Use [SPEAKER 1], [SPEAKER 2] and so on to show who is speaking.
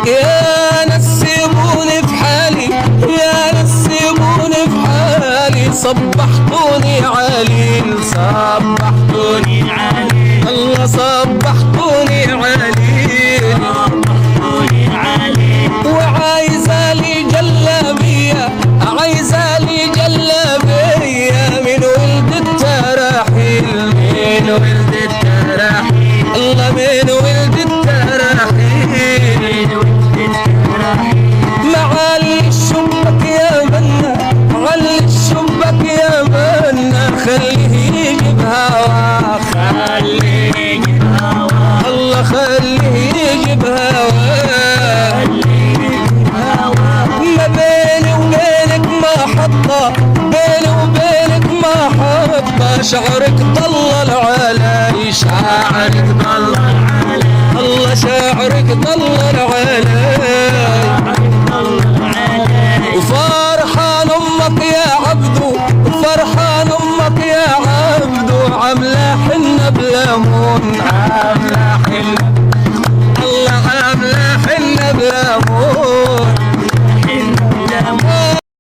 [SPEAKER 1] يا ناس سيبوني في حالي، يا ناس سيبوني في حالي، صبحتوني عليل، صبحتوني عليل، الله صبحتوني عليل، صبحتوني عليل. وعايزة لي جلابية، عايزة لي جلابية من ولد التراحيل، من ولد التراحيل، الله من ولد التراحيل. معالي الشبك يا منا، معالي الشبك يا منا، خليه يجيب هوا، خليه يجيب هوا، الله خليه يجيب هوا. ما بيني وبينك محطة، بيني وبينك محطة، شعرك ضل علي، شعرك ضل علي، الله شعرك ضل علي. وفرحان امك يا عبدو، وفرحان امك يا عبدو، عامله حنه بليمون، عامله حنه، الله عامله حنه بليمون.